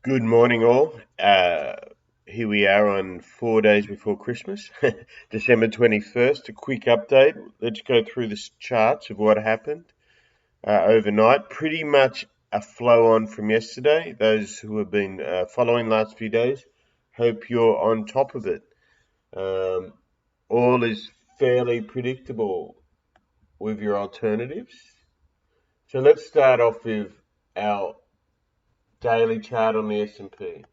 Good morning, all. Here we are on 4 days before Christmas, December 21st. A quick update. Let's go through the charts of what happened overnight. Pretty much a flow on from yesterday. Those who have been following last few days, hope you're on top of it. All is fairly predictable with your alternatives. So let's start off with our daily chart on the S&P.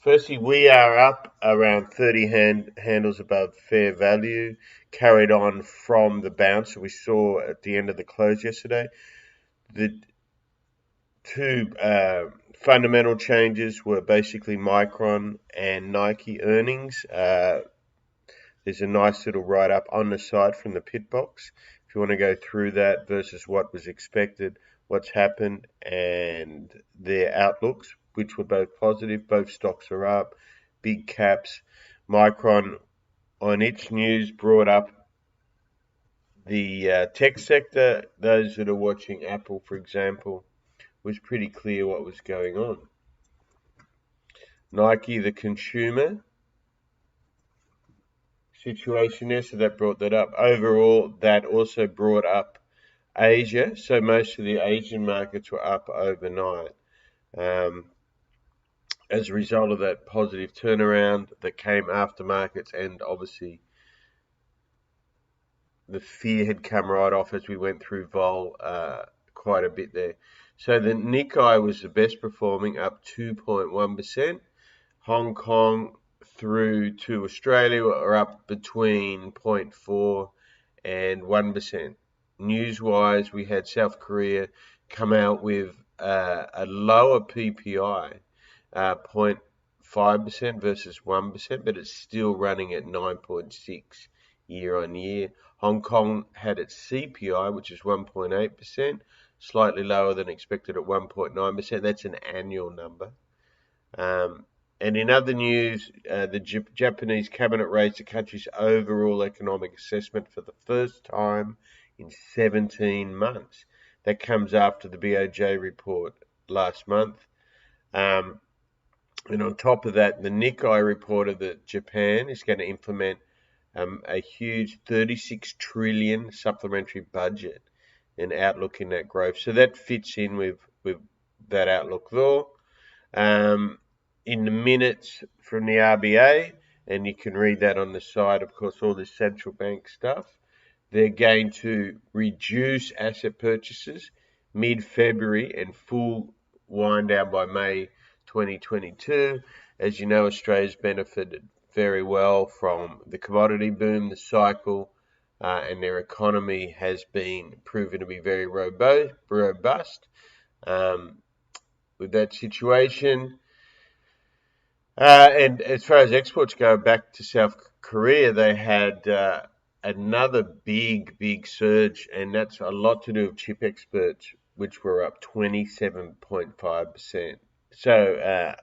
Firstly, we are up around 30 handles above fair value, carried on from the bounce that we saw at the end of the close yesterday. The two fundamental changes were basically Micron and Nike earnings. There's a nice little write-up on the side from the pit box if you want to go through that versus what was expected, what's happened, and their outlooks, which were both positive. Both stocks are up, big caps. Micron on its news brought up the tech sector. Those that are watching Apple, for example, was pretty clear what was going on. Nike, the consumer situation there, so that brought that up. Overall, that also brought up Asia, so most of the Asian markets were up overnight. As a result of that positive turnaround that came after markets, and obviously the fear had come right off as we went through vol quite a bit there. So the Nikkei was the best performing, up 2.1%. Hong Kong through to Australia are up between 0.4 and 1%. News-wise, we had South Korea come out with a lower PPI, 0.5% versus 1%, but it's still running at 9.6 year on year. Hong Kong had its CPI, which is 1.8%, slightly lower than expected at 1.9%. That's an annual number. And in other news, the Japanese cabinet raised the country's overall economic assessment for the first time in 17 months. That comes after the BOJ report last month. And on top of that, the Nikkei reported that Japan is going to implement a huge 36 trillion supplementary budget and outlook in that growth. So that fits in with that outlook there. In the minutes from the RBA, and you can read that on the side, of course, all this central bank stuff, they're going to reduce asset purchases mid-February and full wind down by May 2022. As you know, Australia's benefited very well from the commodity boom, the cycle, and their economy has been proven to be very robust. With that situation, and as far as exports go, back to South Korea, they had another big surge, and that's a lot to do with chip exports, which were up 27.5%. So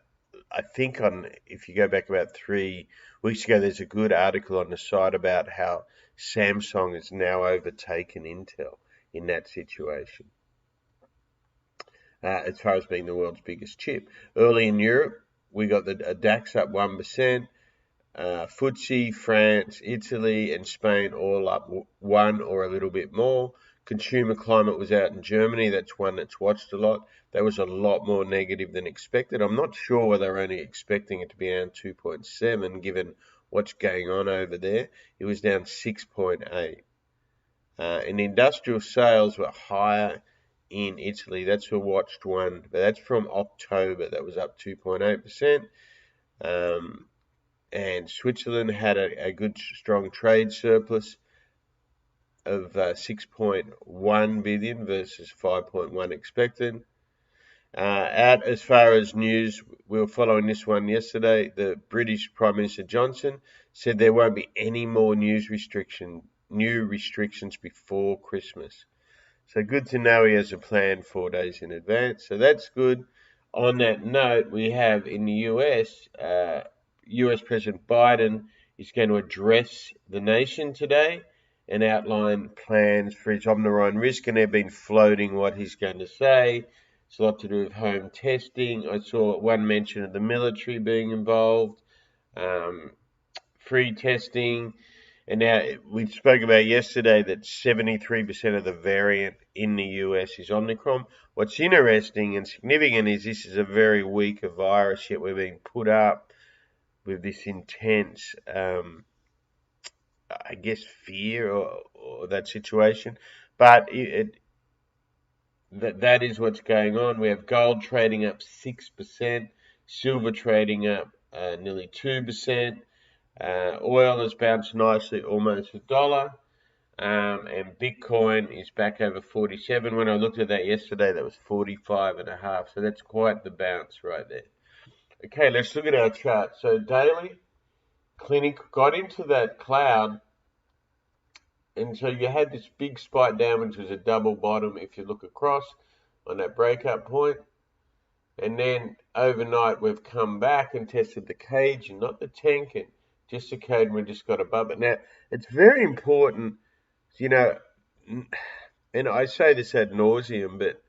I think if you go back about 3 weeks ago, there's a good article on the site about how Samsung has now overtaken Intel in that situation, as far as being the world's biggest chip. Early in Europe, we got the DAX up 1%. FTSE, France, Italy, and Spain all up 1 or a little bit more. Consumer climate was out in Germany. That's one that's watched a lot. That was a lot more negative than expected. I'm not sure whether they're only expecting it to be down 2.7 given what's going on over there. It was down 6.8. And industrial sales were higher in Italy. That's a watched one, but that's from October. That was up 2.8%. And Switzerland had a good, strong trade surplus of 6.1 billion versus 5.1 expected. Out as far as news, we were following this one yesterday. The British Prime Minister Johnson said there won't be any more new restrictions before Christmas. So good to know he has a plan 4 days in advance. So that's good. On that note, we have in the US President Biden is going to address the nation today and outline plans for his Omicron risk, and they've been floating what he's going to say. It's a lot to do with home testing. I saw one mention of the military being involved, free testing. And now we spoke about yesterday that 73% of the variant in the US is Omicron. What's interesting and significant is this is a very weak virus, yet we're being put up with this intense, I guess, fear or that situation. But that is what's going on. We have gold trading up 6%, silver trading up nearly 2%. Oil has bounced nicely, almost $1. And Bitcoin is back over 47. When I looked at that yesterday, that was 45.5. So that's quite the bounce right there. Okay, let's look at our chart. So daily, Clinic got into that cloud, and so you had this big spike down, which was a double bottom if you look across on that breakout point. And then overnight, we've come back and tested the cage and not the tank, and just the code, and we just got above it. Now, it's very important, you know, and I say this ad nauseum, but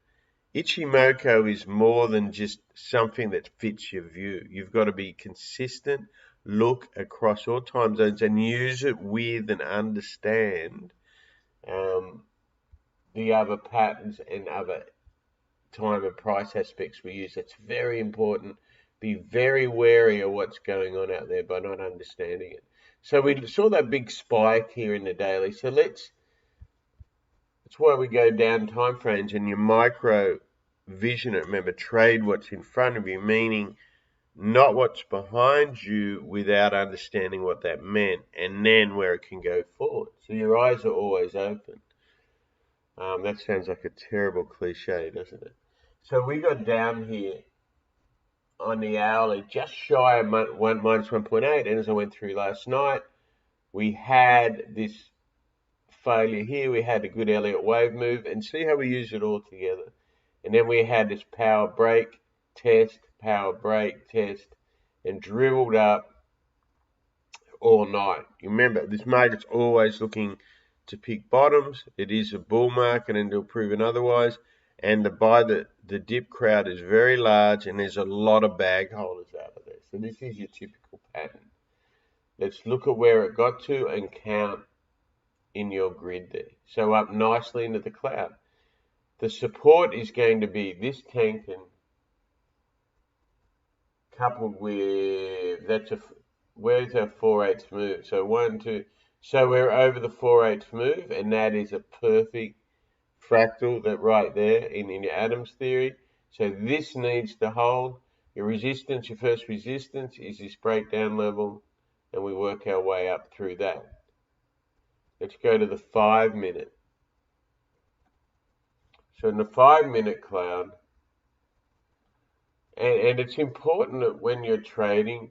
Ichimoku is more than just something that fits your view. You've got to be consistent, look across all time zones, and use it with and understand the other patterns and other time and price aspects we use. That's very important. Be very wary of what's going on out there by not understanding it. So we saw that big spike here in the daily. So that's why we go down time frames, and your micro vision it. Remember, trade what's in front of you, meaning not what's behind you without understanding what that meant and then where it can go forward. So your eyes are always open. That sounds like a terrible cliche, doesn't it? So we got down here on the hourly just shy of minus 1.8, and as I went through last night, we had this failure here. We had a good Elliott wave move, and see how we use it all together. And then we had this power break test, and dribbled up all night. You remember, this market's always looking to pick bottoms. It is a bull market until proven otherwise. And the dip crowd is very large, and there's a lot of bag holders out of there. So this is your typical pattern. Let's look at where it got to and count in your grid there. So up nicely into the cloud. The support is going to be this Tenkan coupled with, where's our 4/8 move? So 1, 2, so we're over the 4/8 move, and that is a perfect fractal that right there in your Adams theory. So this needs to hold. Your resistance, your first resistance is this breakdown level, and we work our way up through that. Let's go to the 5-minute. So in the 5-minute cloud, and it's important that when you're trading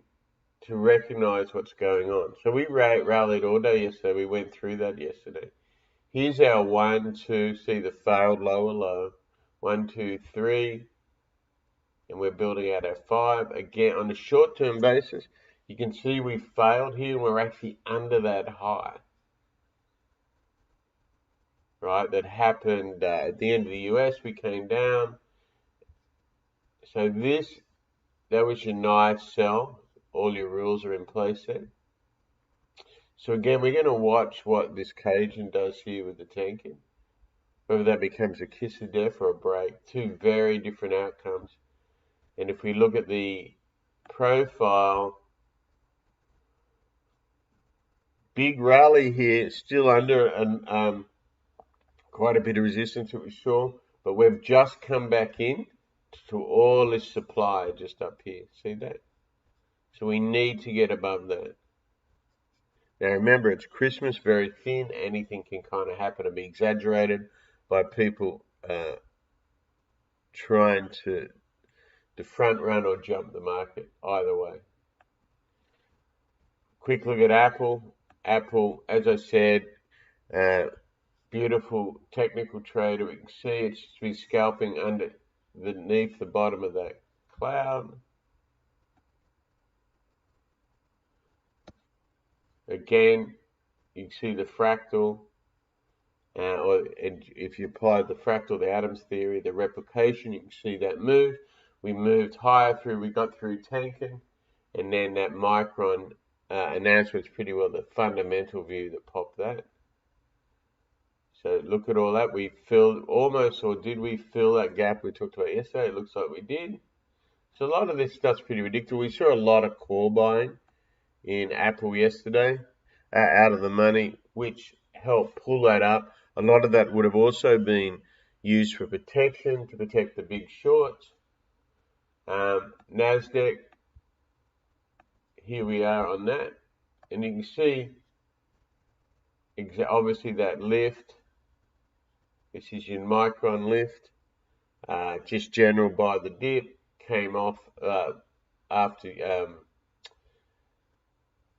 to recognize what's going on. So we rallied all day yesterday. We went through that yesterday. Here's our 1, 2, see the failed lower low. 1, 2, 3, and we're building out our 5. Again, on a short-term basis, you can see we failed here, and we're actually under that high. Right, that happened at the end of the US. We came down. So that was your nice sell. All your rules are in place there. So again, we're going to watch what this Cajun does here with the Tenkan. Whether that becomes a kiss of death or a break. Two very different outcomes. And if we look at the profile, big rally here, still under quite a bit of resistance that we saw, but we've just come back in to all this supply just up here. See that? So we need to get above that. Now remember, it's Christmas, very thin. Anything can kind of happen and be exaggerated by people trying to front run or jump the market. Either way. Quick look at Apple. Apple, as I said, beautiful technical trader. We can see it's been scalping underneath the bottom of that cloud. Again, you can see the fractal. or if you apply the fractal, the atoms theory, the replication, you can see that move. We moved higher through, we got through Tankin, and then that Micron announcement's pretty well the fundamental view that popped that. So look at all that. We filled almost, or did we fill that gap we talked about yesterday? It looks like we did. So a lot of this stuff's pretty ridiculous. We saw a lot of call buying in Apple yesterday, out of the money, which helped pull that up. A lot of that would have also been used for protection, to protect the big shorts. Nasdaq, here we are on that. And you can see, obviously that lift. This is your Micron lift. Just general by the dip. Came off after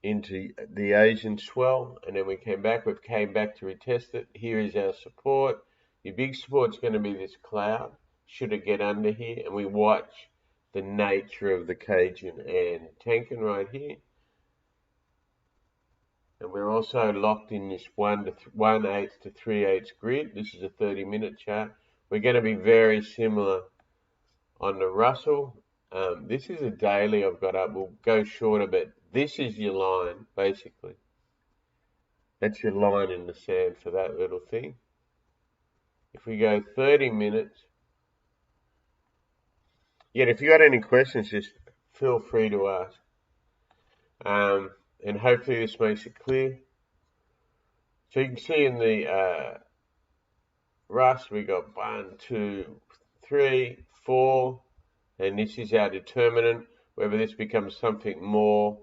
into the Asian swell, and then we came back. We've came back to retest it. Here is our support. Your big support's going to be this cloud. Should it get under here? And we watch the nature of the Cajun and Tankin right here. And we're also locked in this 1/8 to 3/8 grid. This is a 30-minute chart. We're going to be very similar on the Russell. This is a daily I've got up. We'll go short a bit. This is your line, basically. That's your line in the sand for that little thing. If we go 30 minutes, yet if you got any questions, just feel free to ask. And hopefully this makes it clear. So you can see in the Russ, we got 1, 2, 3, 4, and this is our determinant. Whether this becomes something more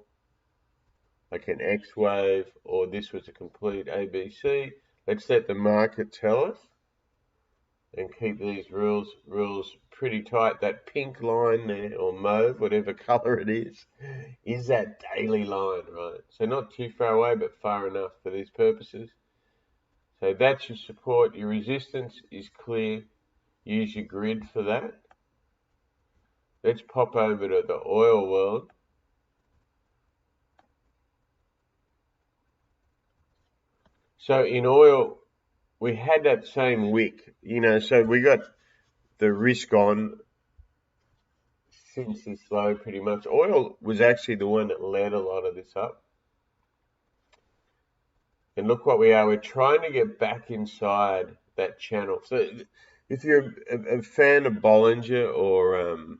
like an X wave or this was a complete ABC, let's let the market tell us and keep these rules pretty tight. That pink line there, or mauve, whatever color it is that daily line, right? So not too far away, but far enough for these purposes. So that's your support. Your resistance is clear. Use your grid for that. Let's pop over to the oil world. So in oil, we had that same wick, so we got the risk on since this low pretty much. Oil was actually the one that led a lot of this up. And look what we are. We're trying to get back inside that channel. So if you're a fan of Bollinger or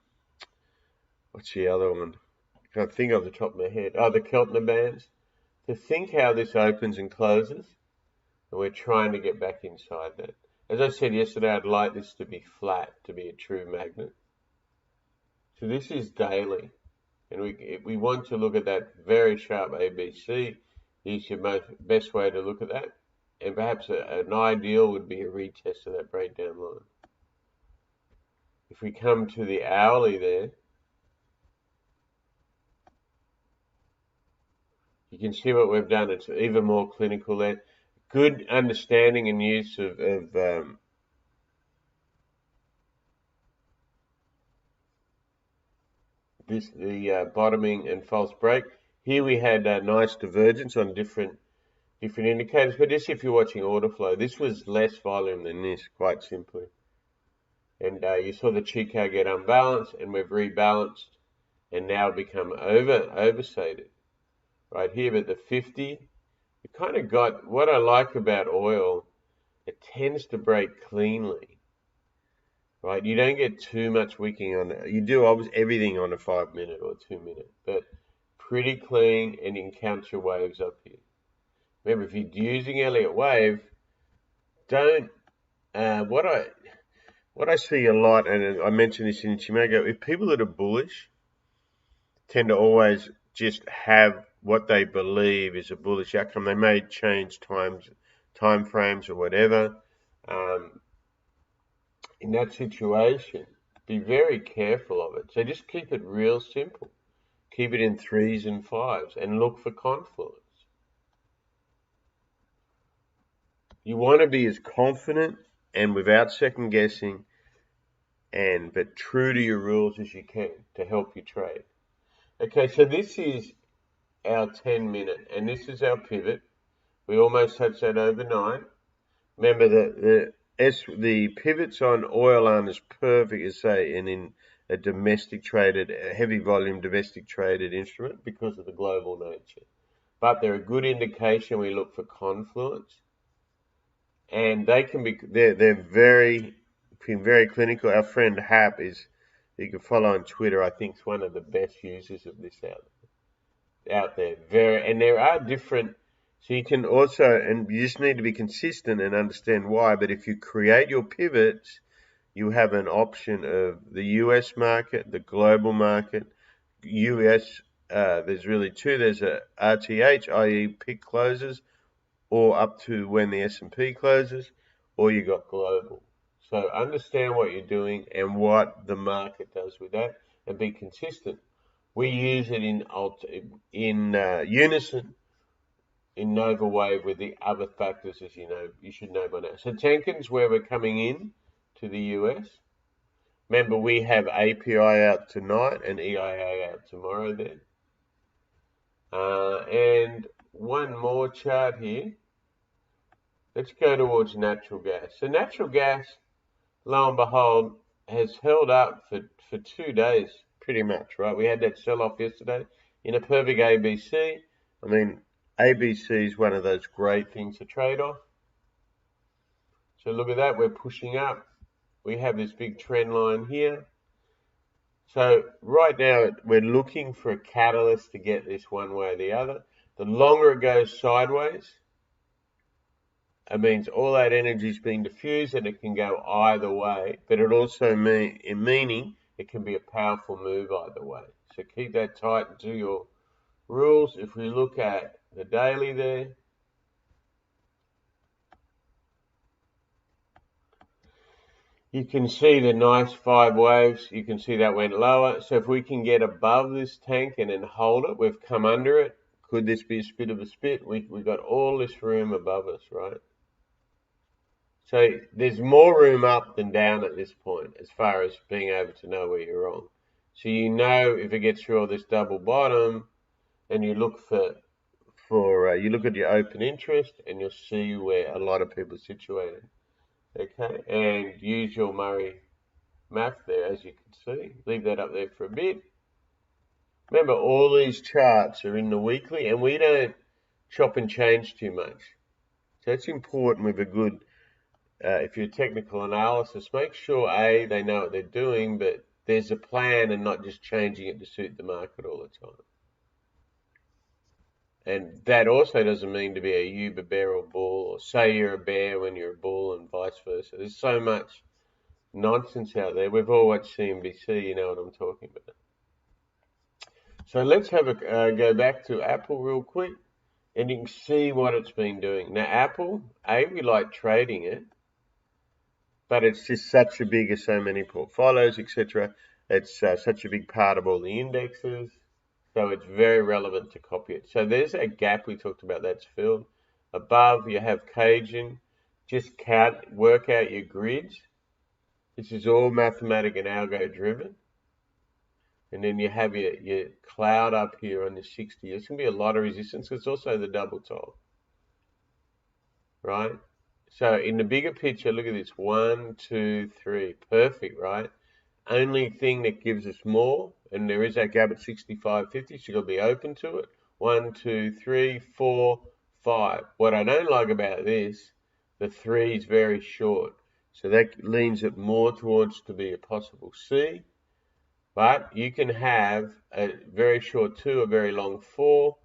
what's the other one? I can't think off the top of my head. Oh, the Keltner bands. To think how this opens and closes. And we're trying to get back inside that. As I said yesterday, I'd like this to be flat, to be a true magnet. So this is daily. And we want to look at that very sharp ABC. Here's your best way to look at that. And perhaps an ideal would be a retest of that breakdown line. If we come to the hourly there, you can see what we've done. It's even more clinical there. Good understanding and use of the bottoming and false break. Here we had a nice divergence on different indicators, but this, if you're watching order flow, this was less volume than this, quite simply. And you saw the Chico get unbalanced, and we've rebalanced and now become oversated right here. But the 50, you kind of got what I like about oil. It tends to break cleanly, right? You don't get too much wicking on it. You do everything on a 5-minute or 2-minute, but pretty clean, and you can count your waves up here. Remember, if you're using Elliott wave, don't. What I see a lot, and I mentioned this in Chimago, if people that are bullish tend to always just have what they believe is a bullish outcome. They may change time frames or whatever. In that situation, be very careful of it. So just keep it real simple. Keep it in 3s and 5s and look for confluence. You want to be as confident and without second guessing but true to your rules as you can to help you trade. Okay, so this is our 10-minute, and this is our pivot. We almost touched that overnight. Remember that the pivots on oil aren't as perfect as say in a domestic traded, a heavy volume domestic traded instrument because of the global nature. But they're a good indication. We look for confluence, and they're very clinical. Our friend Hap you can follow on Twitter. I think is one of the best users of this out there. And there are different. So you can also, and you just need to be consistent and understand why. But if you create your pivots, you have an option of the US market, the global market, US. There's really two. There's a RTH, i.e. pick closes, or up to when the S&P closes, or you got global. So understand what you're doing and what the market does with that, and be consistent. We use it in unison in Nova Wave with the other factors, as you know, you should know by now. So Tenkin's where we're coming in to the US. Remember, we have API out tonight and EIA out tomorrow there. And one more chart here. Let's go towards natural gas. So natural gas, lo and behold, has held up for 2 days pretty much, right? We had that sell-off yesterday in a perfect ABC. I mean, ABC is one of those great things to trade off. So look at that, we're pushing up. We have this big trend line here. So right now we're looking for a catalyst to get this one way or the other. The longer it goes sideways, it means all that energy is being diffused and it can go either way, but it also meaning it can be a powerful move either way. So keep that tight to your rules. If we look at the daily there, you can see the nice 5 waves. You can see that went lower. So if we can get above this tank and then hold it, we've come under it. Could this be a spit of a spit? We've got all this room above us, right? So there's more room up than down at this point as far as being able to know where you're wrong. So you know if it gets through all this double bottom, and you look you look at your open interest, and you'll see where a lot of people are situated. Okay, and use your Murray math there, as you can see. Leave that up there for a bit. Remember, all these charts are in the weekly, and we don't chop and change too much. So it's important with a good, if you're technical analysis, make sure they know what they're doing, but there's a plan and not just changing it to suit the market all the time. And that also doesn't mean to be a uber bear or bull, or say you're a bear when you're a bull and vice versa. There's so much nonsense out there. We've all watched CNBC, you know what I'm talking about. So let's have a go back to Apple real quick, and you can see what it's been doing. Now Apple, we like trading it, but it's just such a big, so many portfolios, etc. It's such a big part of all the indexes, so it's very relevant to copy it. So there's a gap we talked about that's filled. Above you have Cajun. Just work out your grids. This is all mathematic and algo driven. And then you have your cloud up here on the 60. There's going to be a lot of resistance. It's also the double top, right? So in the bigger picture, look at this. 1, 2, 3. Perfect, right? Only thing that gives us more, and there is that gap at 65.50, so you've got to be open to it. 1, 2, 3, 4, 5. What I don't like about this, the 3 is very short. So that leans it more towards to be a possible C. But you can have a very short 2, a very long 4,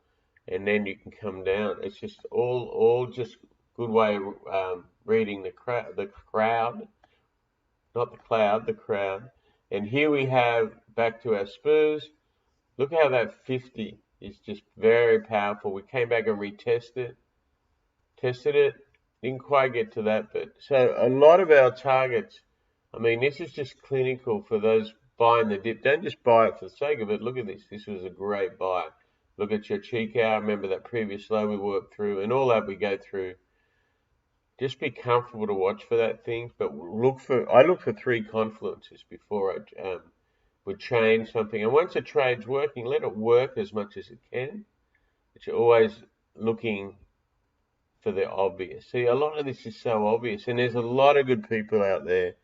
and then you can come down. It's just all just good way of reading the crowd, not the cloud, the crowd. And here we have, back to our Spurs, look how that 50 is just very powerful. We came back and tested it, didn't quite get to that, but so a lot of our targets, I mean, this is just clinical for those buying the dip. Don't just buy it for the sake of it. Look at this. This was a great buy. Look at your cheek out. Remember that previous low we worked through, and all that we go through. Just be comfortable to watch for that thing, but I look for 3 confluences before I would change something. And once a trade's working, let it work as much as it can. But you're always looking for the obvious. See, a lot of this is so obvious, and there's a lot of good people out there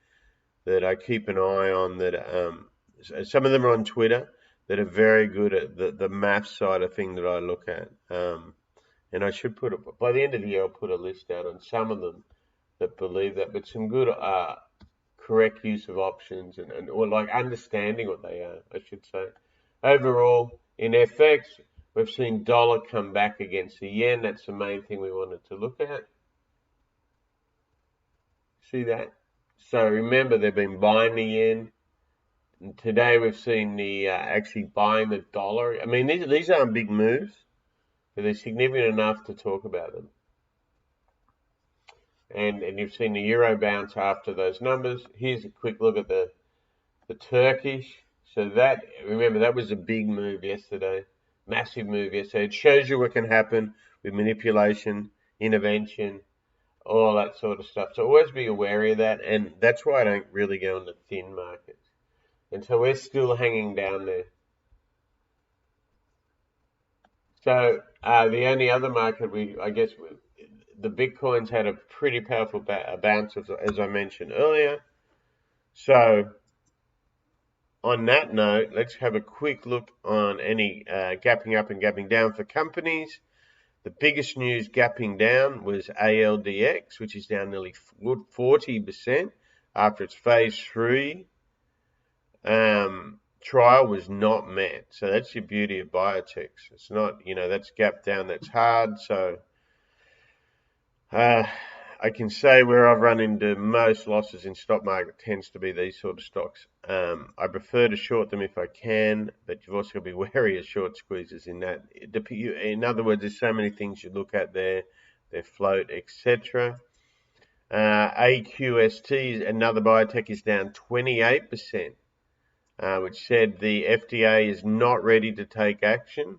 that I keep an eye on. That some of them are on Twitter that are very good at the math side of thing that I look at. And I should put it by the end of the year. I'll put a list out on some of them that believe that, but some good correct use of options and or like understanding what they are, I should say. Overall, in FX, we've seen dollar come back against the yen. That's the main thing we wanted to look at. See that? So remember, they've been buying the yen. And today we've seen the actually buying the dollar. I mean, these aren't big moves, but they're significant enough to talk about them. And you've seen the euro bounce after those numbers. Here's a quick look at the Turkish. So that, remember, that was a big move yesterday, massive move yesterday. It shows you what can happen with manipulation, intervention, all that sort of stuff. So always be wary of that, and that's why I don't really go into thin markets. And so we're still hanging down there. So the only other market the Bitcoin's had a pretty powerful bounce, as I mentioned earlier. So on that note, let's have a quick look on any gapping up and gapping down for companies. The biggest news gapping down was ALDX, which is down nearly 40% after its phase 3 trial was not met. So that's the beauty of biotechs. It's not, that's gap down, that's hard. So I can say where I've run into most losses in stock market tends to be these sort of stocks. I prefer to short them if I can, but you've also got to be wary of short squeezes in that. In other words, there's so many things you look at there, their float, etc. AQST, another biotech, is down 28%, which said the FDA is not ready to take action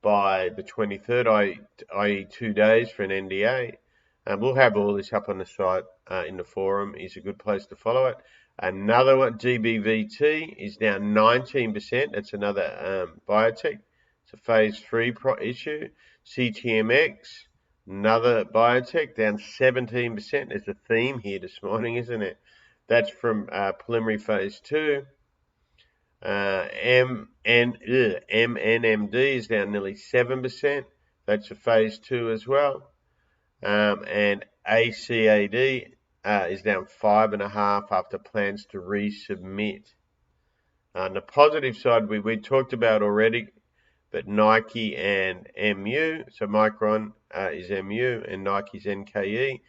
by the 23rd, i.e. 2 days for an NDA. We'll have all this up on the site in the forum. Is a good place to follow it. Another one, GBVT, is down 19%. That's another biotech. It's a phase 3 issue. CTMX, another biotech, down 17%. There's a theme here this morning, isn't it? That's from preliminary phase 2. MNMD is down nearly 7%. That's a phase 2 as well. And ACAD is down 5.5% after plans to resubmit. On the positive side, we talked about already, but Nike and MU, so Micron is MU and Nike's NKE,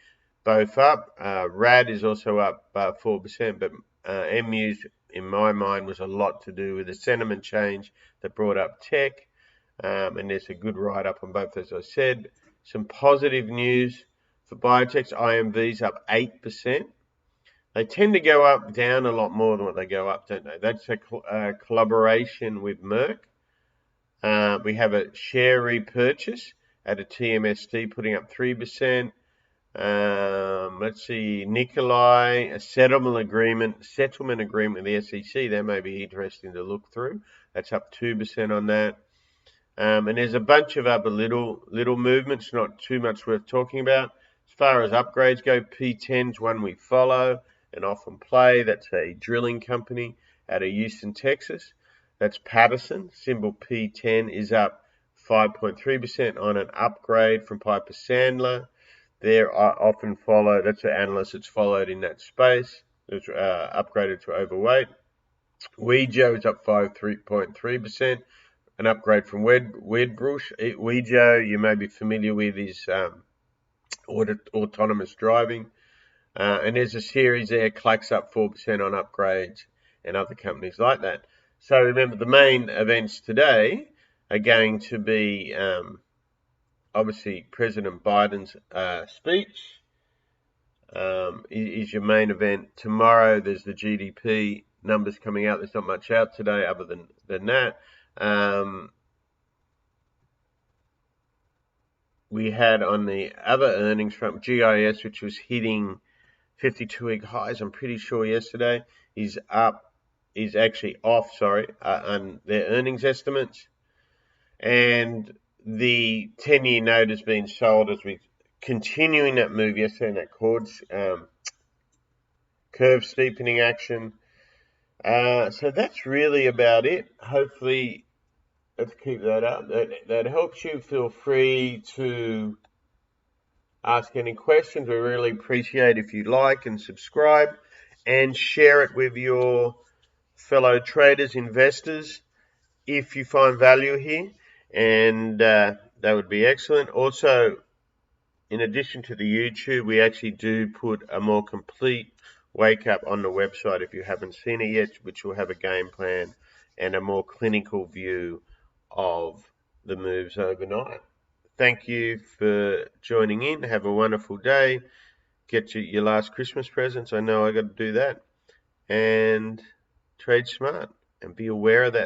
both up. RAD is also up 4%, but MU's, in my mind, was a lot to do with the sentiment change that brought up tech. And there's a good write-up on both, as I said. Some positive news for biotechs. IMV's up 8%. They tend to go up, down a lot more than what they go up, don't they? That's a collaboration with Merck. We have a share repurchase at a TMST putting up 3%. Let's see, Nikolai, a settlement agreement with the SEC. That may be interesting to look through. That's up 2% on that. And there's a bunch of other little movements, not too much worth talking about. As far as upgrades go, P10's one we follow and often play. That's a drilling company out of Houston, Texas. That's Patterson. Symbol P10 is up 5.3% on an upgrade from Piper Sandler. They're often followed. That's an analyst that's followed in that space. It's upgraded to overweight. Wejo is up 3.3%. An upgrade from Wedbush. Wejo, you may be familiar with, is autonomous driving. And there's a series there, Clacks up 4% on upgrades and other companies like that. So remember, the main events today are going to be obviously President Biden's speech is your main event. Tomorrow there's the GDP numbers coming out. There's not much out today other than that. We had on the other earnings from GIS, which was hitting 52-week highs, I'm pretty sure yesterday, is actually off, on their earnings estimates. And the 10-year note has been sold, as we continuing that move yesterday in that curve steepening action. So that's really about it. Hopefully, let's keep that up. That helps you. Feel free to ask any questions. We really appreciate if you like and subscribe and share it with your fellow traders, investors, if you find value here, and that would be excellent. Also, in addition to the YouTube, we actually do put a more complete wake up on the website if you haven't seen it yet, which will have a game plan and a more clinical view of the moves overnight. Thank you for joining in. Have a wonderful day. Get your last Christmas presents. I know I got to do that. And trade smart and be aware of that